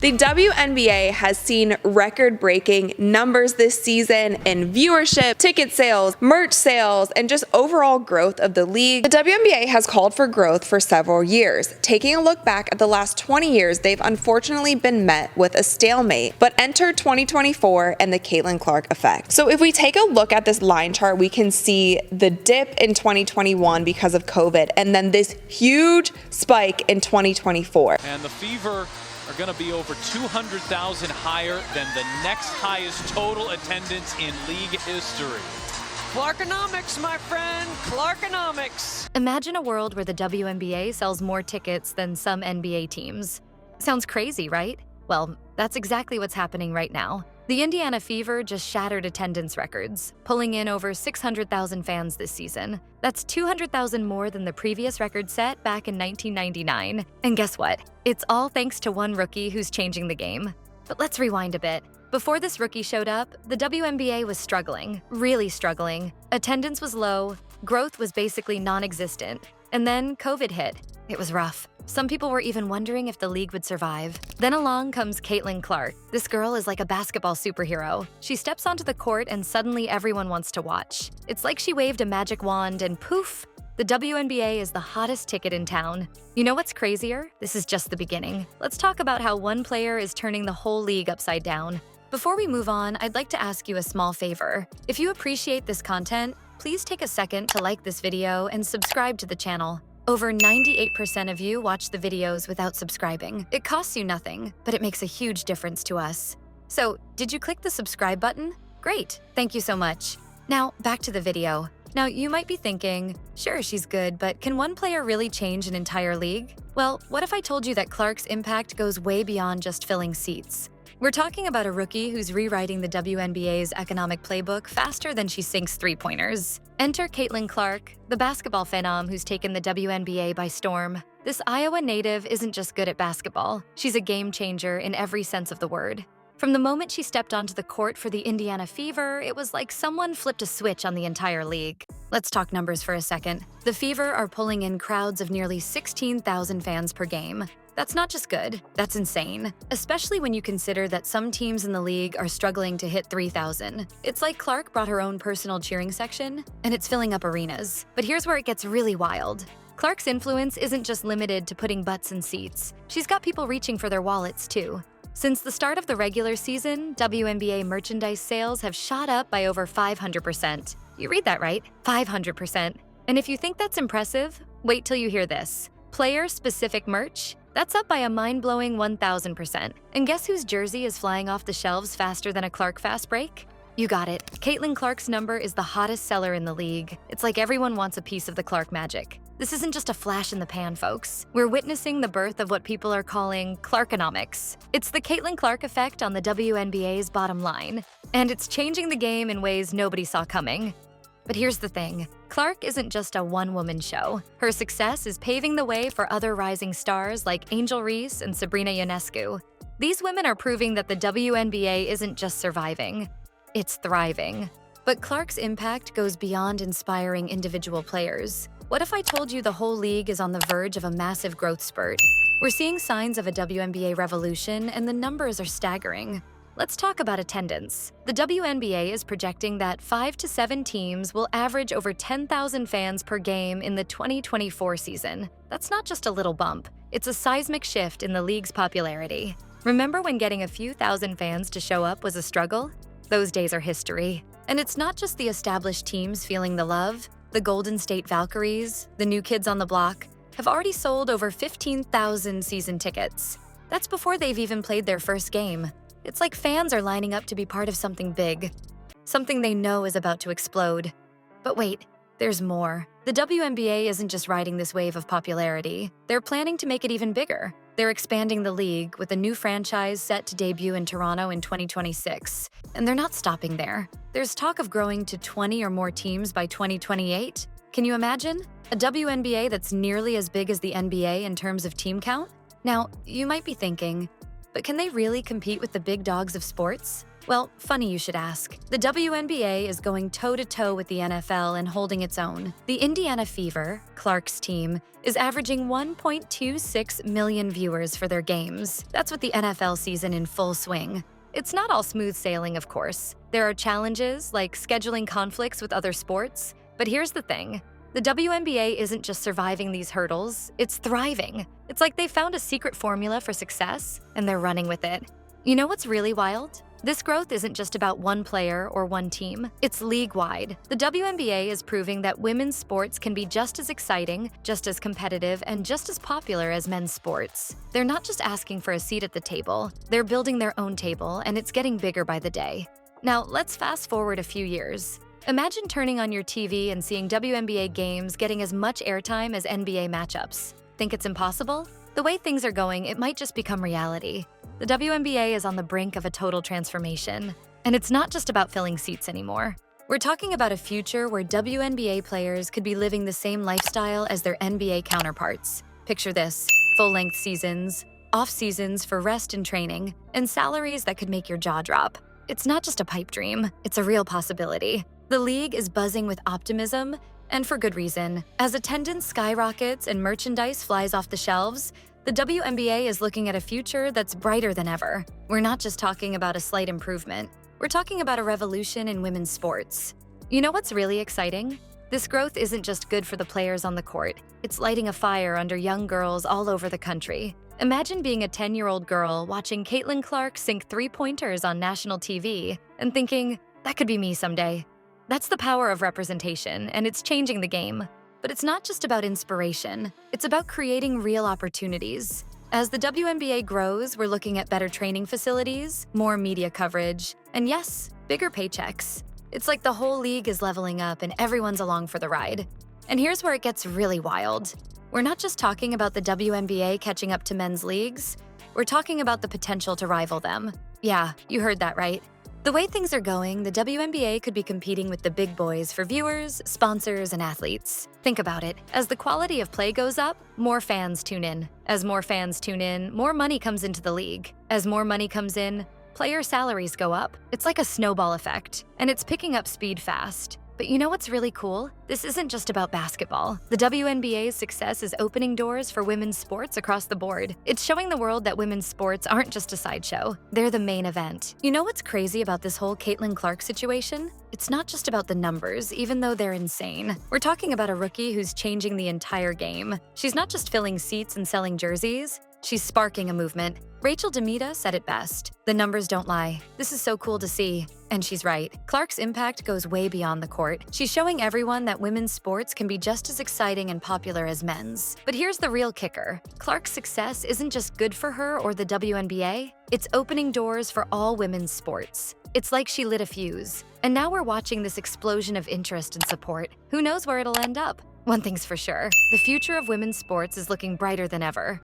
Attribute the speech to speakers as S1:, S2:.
S1: The WNBA has seen record-breaking numbers this season in viewership, ticket sales, merch sales, and just overall growth of the league. The WNBA has called for growth for several years. Taking a look back at the last 20 years, they've unfortunately been met with a stalemate, but enter 2024 and the Caitlin Clark effect. So if we take a look at this line chart, we can see the dip in 2021 because of COVID, and then this huge spike in 2024.
S2: And the Fever are going to be over 200,000 higher than the next highest total attendance in league history.
S3: Clarkonomics, my friend, Clarkonomics.
S4: Imagine a world where the WNBA sells more tickets than some NBA teams. Sounds crazy, right? Well, that's exactly what's happening right now. The Indiana Fever just shattered attendance records, pulling in over 600,000 fans this season. That's 200,000 more than the previous record set back in 1999. And guess what? It's all thanks to one rookie who's changing the game. But let's rewind a bit. Before this rookie showed up, the WNBA was struggling, really struggling. Attendance was low, growth was basically non-existent. And then COVID hit. It was rough. Some people were even wondering if the league would survive. Then along comes Caitlin Clark. This girl is like a basketball superhero. She steps onto the court and suddenly everyone wants to watch. It's like she waved a magic wand and poof, the WNBA is the hottest ticket in town. You know what's crazier? This is just the beginning. Let's talk about how one player is turning the whole league upside down. Before we move on, I'd like to ask you a small favor. If you appreciate this content, please take a second to like this video and subscribe to the channel. Over 98% of you watch the videos without subscribing. It costs you nothing, but it makes a huge difference to us. So, did you click the subscribe button? Great, thank you so much. Now, back to the video. Now, you might be thinking, sure, she's good, but can one player really change an entire league? Well, what if I told you that Clark's impact goes way beyond just filling seats? We're talking about a rookie who's rewriting the WNBA's economic playbook faster than she sinks three-pointers. Enter Caitlin Clark, the basketball phenom who's taken the WNBA by storm. This Iowa native isn't just good at basketball. She's a game changer in every sense of the word. From the moment she stepped onto the court for the Indiana Fever, it was like someone flipped a switch on the entire league. Let's talk numbers for a second. The Fever are pulling in crowds of nearly 16,000 fans per game. That's not just good, that's insane. Especially when you consider that some teams in the league are struggling to hit 3,000. It's like Clark brought her own personal cheering section, and it's filling up arenas. But here's where it gets really wild. Clark's influence isn't just limited to putting butts in seats. She's got people reaching for their wallets, too. Since the start of the regular season, WNBA merchandise sales have shot up by over 500%. You read that right, 500%. And if you think that's impressive, wait till you hear this. Player-specific merch? That's up by a mind-blowing 1,000%. And guess whose jersey is flying off the shelves faster than a Clark fast break? You got it. Caitlin Clark's number is the hottest seller in the league. It's like everyone wants a piece of the Clark magic. This isn't just a flash in the pan, folks. We're witnessing the birth of what people are calling Clarkonomics. It's the Caitlin Clark effect on the WNBA's bottom line. And it's changing the game in ways nobody saw coming. But here's the thing. Clark isn't just a one-woman show. Her success is paving the way for other rising stars like Angel Reese and Sabrina Ionescu. These women are proving that the WNBA isn't just surviving, it's thriving. But Clark's impact goes beyond inspiring individual players. What if I told you the whole league is on the verge of a massive growth spurt? We're seeing signs of a WNBA revolution, and the numbers are staggering. Let's talk about attendance. The WNBA is projecting that 5 to 7 teams will average over 10,000 fans per game in the 2024 season. That's not just a little bump. It's a seismic shift in the league's popularity. Remember when getting a few thousand fans to show up was a struggle? Those days are history. And it's not just the established teams feeling the love. The Golden State Valkyries, the new kids on the block, have already sold over 15,000 season tickets. That's before they've even played their first game. It's like fans are lining up to be part of something big, something they know is about to explode. But wait, there's more. The WNBA isn't just riding this wave of popularity. They're planning to make it even bigger. They're expanding the league with a new franchise set to debut in Toronto in 2026. And they're not stopping there. There's talk of growing to 20 or more teams by 2028. Can you imagine? A WNBA that's nearly as big as the NBA in terms of team count? Now, you might be thinking, But can they really compete with the big dogs of sports? Well, funny you should ask. The WNBA is going toe-to-toe with the NFL and holding its own. The Indiana Fever, Clark's team, is averaging 1.26 million viewers for their games. That's with the NFL season in full swing. It's not all smooth sailing, of course. There are challenges, like scheduling conflicts with other sports. But here's the thing. The WNBA isn't just surviving these hurdles, it's thriving. It's like they found a secret formula for success, and they're running with it. You know what's really wild? This growth isn't just about one player or one team, it's league-wide. The WNBA is proving that women's sports can be just as exciting, just as competitive, and just as popular as men's sports. They're not just asking for a seat at the table, they're building their own table, and it's getting bigger by the day. Now, let's fast forward a few years. Imagine turning on your TV and seeing WNBA games getting as much airtime as NBA matchups. Think it's impossible? The way things are going, it might just become reality. The WNBA is on the brink of a total transformation. And it's not just about filling seats anymore. We're talking about a future where WNBA players could be living the same lifestyle as their NBA counterparts. Picture this: full-length seasons, off-seasons for rest and training, and salaries that could make your jaw drop. It's not just a pipe dream, it's a real possibility. The league is buzzing with optimism, and for good reason. As attendance skyrockets and merchandise flies off the shelves, the WNBA is looking at a future that's brighter than ever. We're not just talking about a slight improvement. We're talking about a revolution in women's sports. You know what's really exciting? This growth isn't just good for the players on the court. It's lighting a fire under young girls all over the country. Imagine being a 10-year-old girl watching Caitlin Clark sink three-pointers on national TV and thinking, that could be me someday. That's the power of representation, and it's changing the game. But it's not just about inspiration. It's about creating real opportunities. As the WNBA grows, we're looking at better training facilities, more media coverage, and yes, bigger paychecks. It's like the whole league is leveling up and everyone's along for the ride. And here's where it gets really wild. We're not just talking about the WNBA catching up to men's leagues. We're talking about the potential to rival them. Yeah, you heard that right. The way things are going, the WNBA could be competing with the big boys for viewers, sponsors, and athletes. Think about it. As the quality of play goes up, more fans tune in. As more fans tune in, more money comes into the league. As more money comes in, player salaries go up. It's like a snowball effect, and it's picking up speed fast. But you know what's really cool? This isn't just about basketball. The WNBA's success is opening doors for women's sports across the board. It's showing the world that women's sports aren't just a sideshow. They're the main event. You know what's crazy about this whole Caitlin Clark situation? It's not just about the numbers, even though they're insane. We're talking about a rookie who's changing the entire game. She's not just filling seats and selling jerseys. She's sparking a movement. Rachel Demita said it best. The numbers don't lie. This is so cool to see. And she's right. Clark's impact goes way beyond the court. She's showing everyone that women's sports can be just as exciting and popular as men's. But here's the real kicker. Clark's success isn't just good for her or the WNBA. It's opening doors for all women's sports. It's like she lit a fuse. And now we're watching this explosion of interest and support. Who knows where it'll end up? One thing's for sure. The future of women's sports is looking brighter than ever.